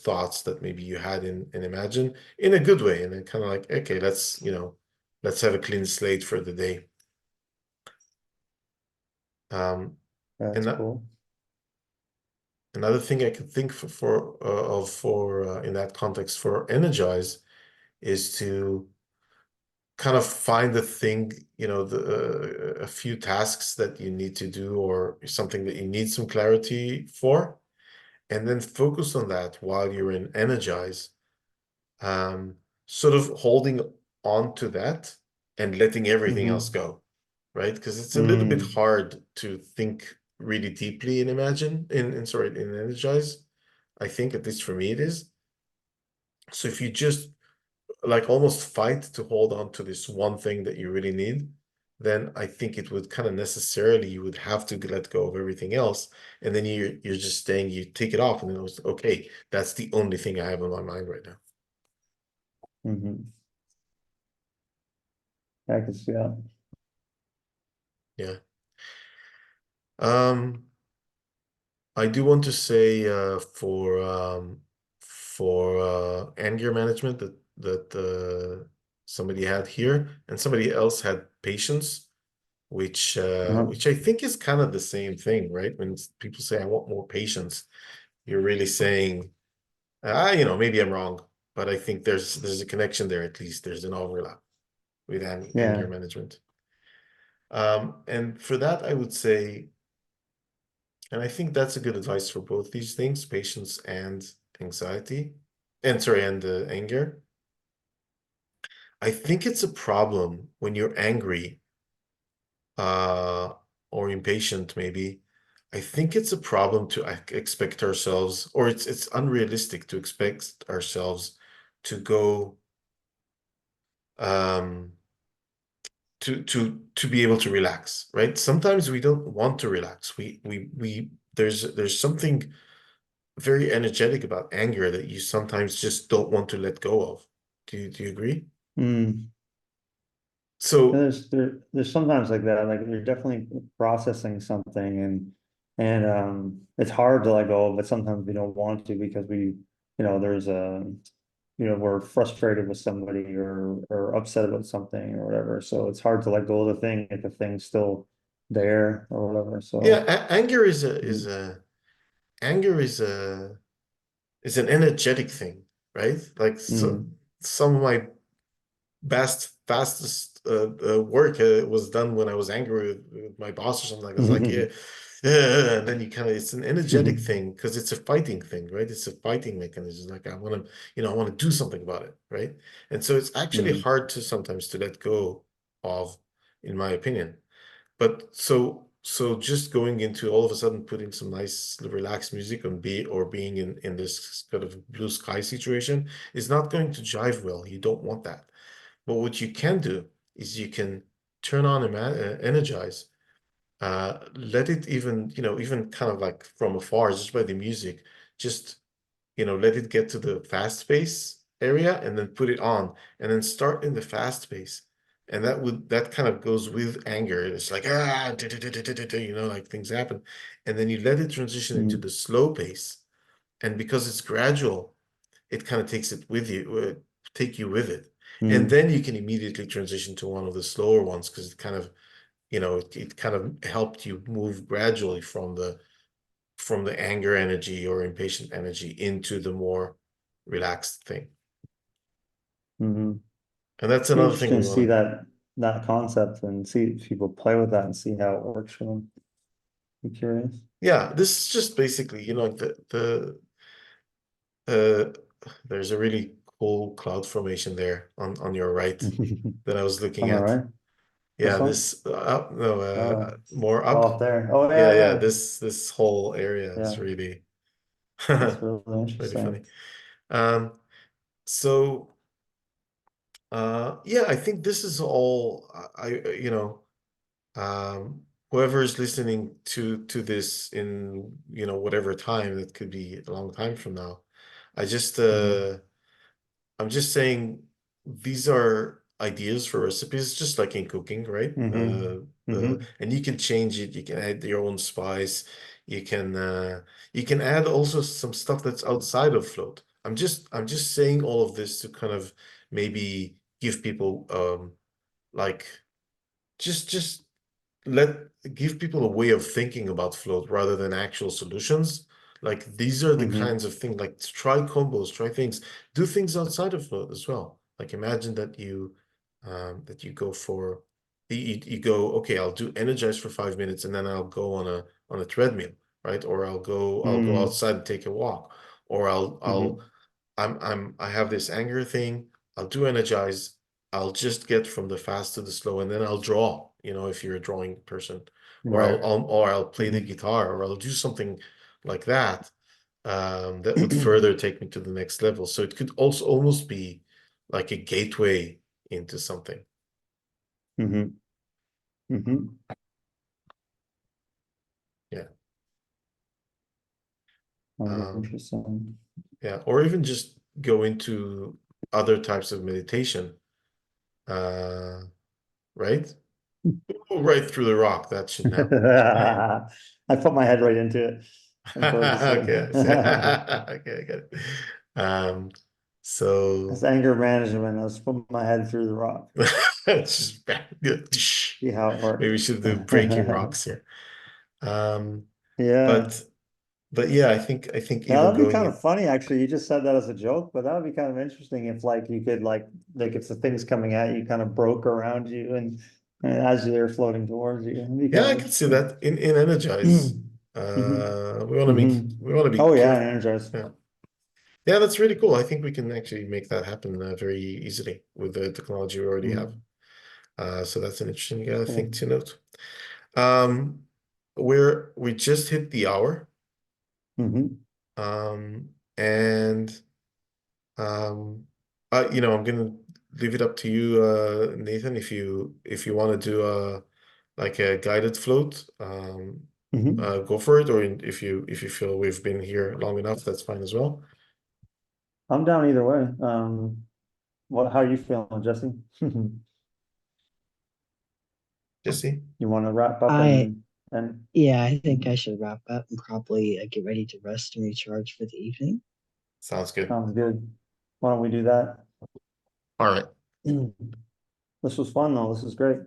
thoughts that maybe you had in Imagine in a good way, and then kind of like, okay, let's have a clean slate for the day. Um, That's and cool. another thing I could think for in that context for Energize is to kind of find the thing, a few tasks that you need to do or something that you need some clarity for, and then focus on that while you're in Energize, sort of holding on to that and letting everything else Mm-hmm. go, right? Because it's a little bit Mm. hard to think really deeply in Imagine, in Energize. I think, at least for me, it is. So if you just like almost fight to hold on to this one thing that you really need, then I think it would kind of necessarily, you would have to let go of everything else. And then you're just staying, you take it off, and then it was okay, that's the only thing I have on my mind right now. Mm-hmm. I can see that. Yeah. Um, I do want to say for anger management that somebody had here, and somebody else had patience, which Uh-huh. which I think is kind of the same thing, right? When people say I want more patience, you're really saying, maybe I'm wrong, but I think there's a connection there. At least there's an overlap with anger Yeah. management. And for that, I would say, and I think that's a good advice for both these things, patience and anxiety, and sorry, and anger. I think it's a problem when you're angry, uh, or impatient, maybe. I think it's a problem to expect ourselves, or it's unrealistic to expect ourselves to go, um, to be able to relax, right? Sometimes we don't want to relax. There's something very energetic about anger that you sometimes just don't want to let go of. Do you agree? Mm. So There's sometimes like that, like you're definitely processing something and it's hard to let go, but sometimes we don't want to because there's we're frustrated with somebody or upset about something or whatever. So it's hard to let go of the thing if the thing's still there or whatever. yeah, So anger is a mm, anger is an energetic thing, right? Like so, mm, some of my fastest work was done when I was angry with my boss or something. Like I was like, yeah, yeah, and then you kind of it's an energetic thing because it's a fighting thing, right? It's a fighting mechanism. Like I want to, I want to do something about it, right? And so it's actually mm, hard to sometimes to let go of, in my opinion. But so just going into all of a sudden putting some nice relaxed music on being in this kind of blue sky situation is not going to jive well. You don't want that. But what you can do is you can turn on energize, let it even, even kind of like from afar, just by the music, just, let it get to the fast pace area and then put it on and then start in the fast pace. And that kind of goes with anger. It's like, like things happen. And then you let it transition into mm, the slow pace. And because it's gradual, it kind of takes it with you, take you with it. And mm, then you can immediately transition to one of the slower ones because it kind of, it kind of helped you move gradually from the anger energy or impatient energy into the more relaxed thing. mm. And that's Be another thing interesting we to see want to. that concept and see if people play with that and see how it works for them. I'm curious. Yeah, this is just basically, uh there's a really cool cloud formation there on your right that I was looking Am I at. right? This Yeah, one? this up no Oh, more oh, up. up there. Oh, Yeah, yeah, yeah, there. this whole area is Yeah, really that's really really funny. interesting. Um so yeah, I think this is all whoever is listening to this in, whatever time, that could be a long time from now. I just Hmm. I'm just saying these are ideas for recipes, just like in cooking, right? Hmm. Hmm. And you can change it. You can add your own spice. You can uh, you can add also some stuff that's outside of float. I'm just saying all of this to kind of maybe give people like just let give people a way of thinking about float rather than actual solutions. Like these are the Hmm. kinds of things, like try combos, try things, do things outside of float as well. Like imagine that you go for you go, okay, I'll do energize for 5 minutes and then I'll go on a treadmill, right? Or I'll go Hmm. outside and take a walk, or Hmm. I have this anger thing. I'll do energize. I'll just get from the fast to the slow, and then I'll draw. If you're a drawing person, or Right. I'll play the Hmm. guitar, or I'll do something like that. That would further take me to the next level. So it could also almost be like a gateway into something. Hmm. Hmm. Yeah. Oh, Um, interesting. yeah. Or even just go into other types of meditation. Uh, right? Oh, right through the rock. That shouldn't happen. I put my head right into it purposely. Okay, I see. Okay, I get it. Um, It's so anger management. I was putting my head through the rock. it's just bad. See how it Maybe we works. should do breaking rocks here. Um, Yeah. but yeah, I think Now even that'd be going kind in, of funny, actually. You just said that as a joke, but that would be kind of interesting if like you could like if the thing's coming at you, kind of broke around you and as they're floating towards you. It'd be yeah, kind of I can see interesting. that in Energize. Hmm. We want to be Oh yeah, careful. and energize. Yeah. Yeah, that's really cool. I think we can actually make that happen very easily with the technology we already have. Mm, So that's an interesting thing cool. to note. Um, we just hit the hour, Hmm. and um, I'm gonna leave it up to you, Nathan, if you want to do like a guided float, Hmm. go for it, or if you feel we've been here long enough, that's fine as well. I'm down either way. How are you feeling, Jesse? Jesse? You want to wrap up I and Yeah, I think I should wrap up and probably get ready to rest and recharge for the evening. Sounds good. sounds good. Why don't we do that? All right. This was fun though. This is great.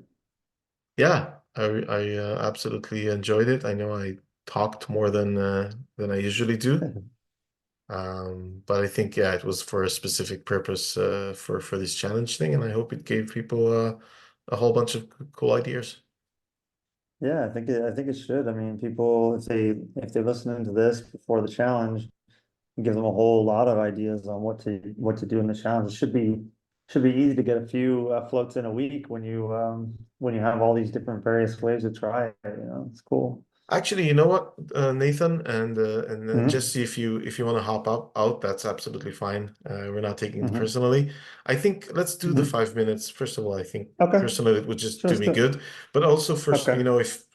Yeah, I absolutely enjoyed it. I know I talked more than I usually do. But I think yeah, it was for a specific purpose for this challenge thing, and I hope it gave people a whole bunch of cool ideas. Yeah, I think it should. I mean, people if they listen to this before the challenge, give them a whole lot of ideas on what to do in the challenge. It should be easy to get a few floats in a week when you have all these different various ways to try it. It's cool. Actually, you know what, Nathan and Hmm. Jesse, if you want to hop out, that's absolutely fine. We're not taking it Hmm. personally. I think let's do the Hmm. 5 minutes. First of all, I think Okay, personally it would just sure, do let's me do it. good, but also first, Okay.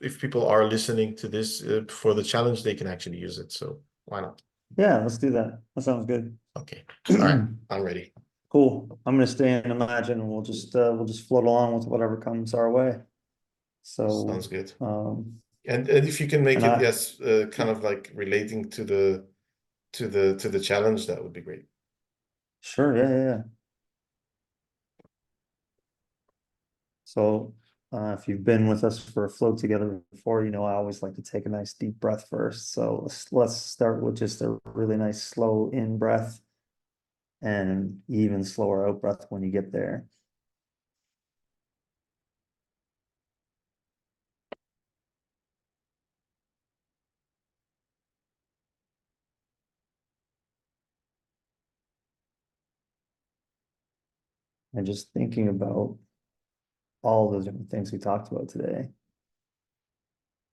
if people are listening to this for the challenge, they can actually use it. So why not? Yeah, let's do that. That sounds good. Okay. All right. I'm ready. Cool. I'm gonna stay and imagine, and we'll just float along with whatever comes our way. So, Sounds good. um, And if you can make and it, I, yes, kind of like relating to the challenge, that would be great. sure, yeah, yeah, yeah. So, if you've been with us for a float together before, I always like to take a nice deep breath first. So let's start with just a really nice slow in breath and even slower out breath when you get there. And just thinking about all the different things we talked about today,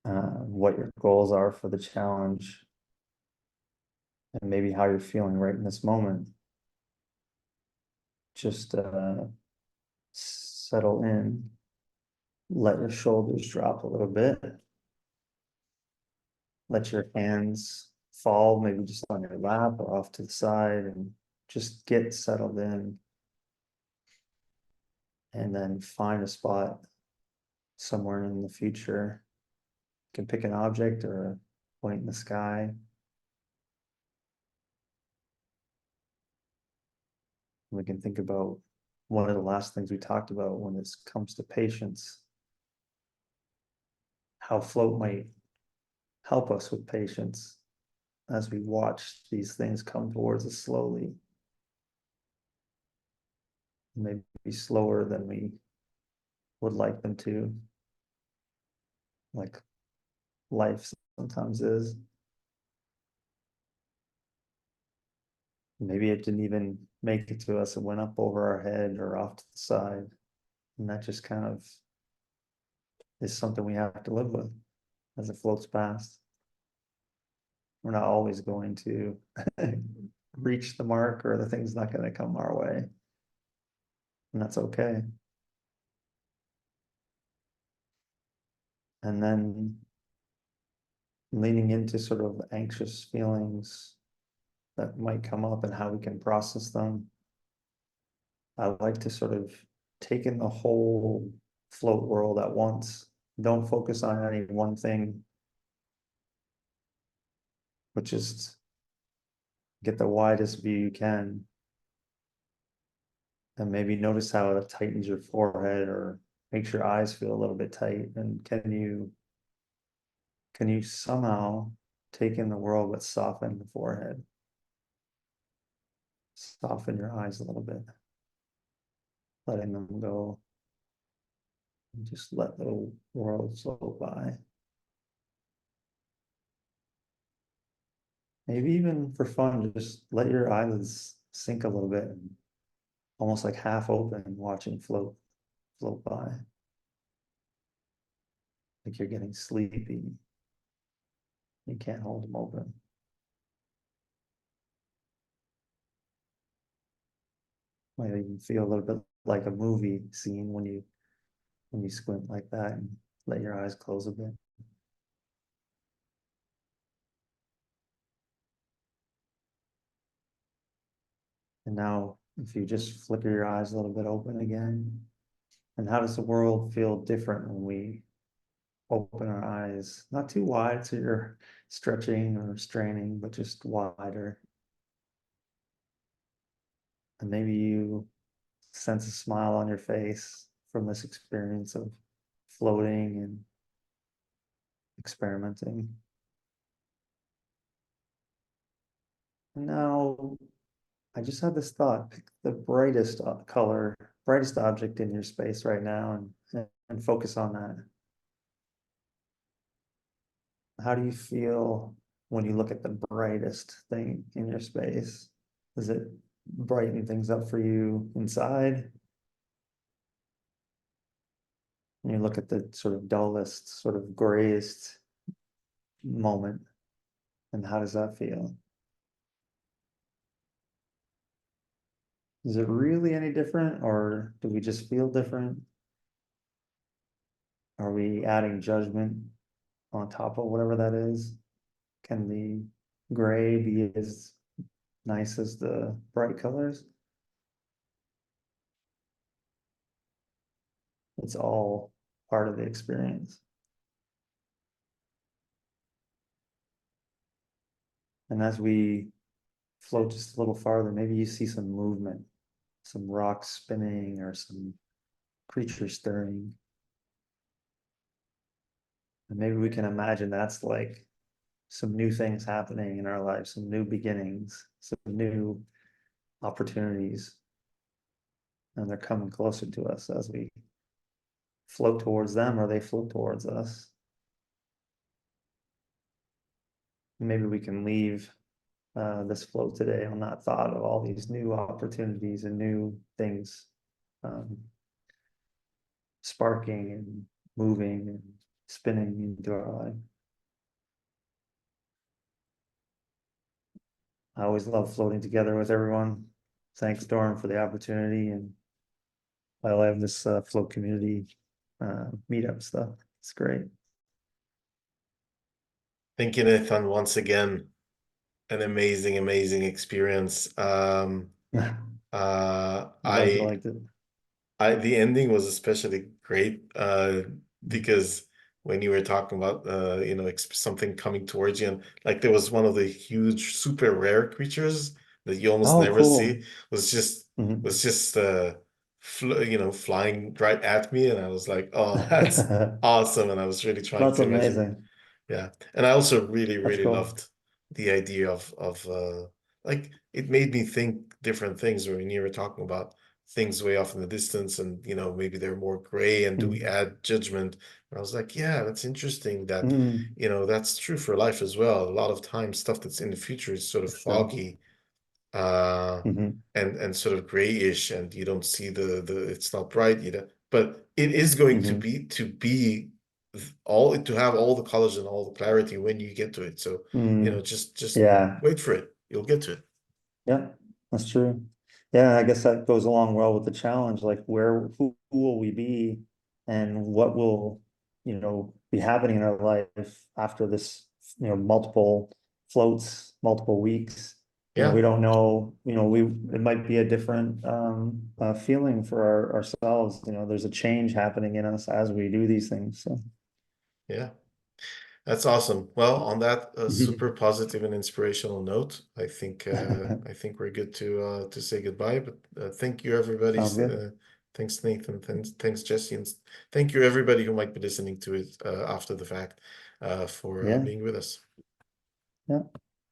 what your goals are for the challenge, and maybe how you're feeling right in this moment. Just settle in, let your shoulders drop a little bit, let your hands fall, maybe just on your lap or off to the side, and just get settled in. And then find a spot somewhere in the future. You can pick an object or a point in the sky. We can think about one of the last things we talked about when it comes to patience, how float might help us with patience as we watch these things come towards us slowly, maybe slower than we would like them to, like life sometimes is. Maybe it didn't even make it to us. It went up over our head or off to the side. And that just kind of is something we have to live with as it floats past. We're not always going to reach the mark, or the thing's not going to come our way. And that's okay. And then leaning into sort of anxious feelings that might come up and how we can process them. I like to sort of take in the whole float world at once. Don't focus on any one thing, but just get the widest view you can. And maybe notice how it tightens your forehead or makes your eyes feel a little bit tight. And can you somehow take in the world but soften the forehead? Soften your eyes a little bit, letting them go. And just let the world slow by. Maybe even for fun, just let your eyelids sink a little bit and almost like half open, watching float by. Like you're getting sleepy. You can't hold them open. Might even feel a little bit like a movie scene when you squint like that and let your eyes close a bit. And now if you just flicker your eyes a little bit open again, And how does the world feel different when we open our eyes, not too wide so you're stretching or straining, but just wider. And maybe you sense a smile on your face from this experience of floating and experimenting. And now I just had this thought, pick the brightest color, brightest object in your space right now and focus on that. How do you feel when you look at the brightest thing in your space? Is it brightening things up for you inside? And you look at the sort of dullest, sort of grayest moment, and how does that feel? Is it really any different, or do we just feel different? Are we adding judgment on top of whatever that is? Can the gray be as nice as the bright colors? It's all part of the experience. And as we float just a little farther, maybe you see some movement, some rocks spinning or some creature stirring. And maybe we can imagine that's like some new things happening in our lives, some new beginnings, some new opportunities. And they're coming closer to us as we float towards them or they float towards us. Maybe we can leave this float today on that thought of all these new opportunities and new things sparking and moving and spinning into our life. I always love floating together with everyone. Thanks, Doran, for the opportunity, and I love this float community meetup stuff. It's great. Thank you, Nathan, once again. An amazing experience. Glad you I liked it. the ending was especially great because when you were talking about you know, something coming towards you, and like there was one of the huge super rare creatures that you almost Oh, never cool. see was just Mhm. you know, flying right at me, and I was like, oh, that's awesome, and I was really trying That's to imagine. amazing. Yeah, and I also That's really cool. loved the idea of like it made me think different things when you were talking about things way off in the distance, and you know, maybe they're more gray, and do we Mm. add judgment? And I was like, yeah, that's interesting that, Mm. you know, that's true for life as well. A lot of times stuff that's in the future is sort of That's true. foggy, uh Mhm. and sort of grayish, and you don't see the it's not bright, you know, but it is going Mhm. to be all to have all the colors and all the clarity when you get to it. So, you know, Mm. just Yeah. wait for it. You'll get to it. Yeah, that's true. Yeah, I guess that goes along well with the challenge, like who will we be and what will, be happening in our life after this, multiple floats, multiple weeks. We Yeah. don't know, it might be a different feeling for ourselves. There's a change happening in us as we do these things. So Yeah. That's awesome. Well, on that super positive and inspirational note, I think we're good to say goodbye. But thank you, everybody. sounds good. Thanks, Nathan. Thanks, Jesse, and thank you, everybody who might be listening to it after the fact, for Yeah, being with us. yeah.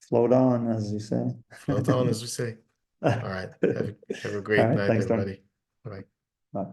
Float on, as you say. Float on, as we say. All All right. Have a great right, night, thanks, Tom. everybody. Bye. Bye.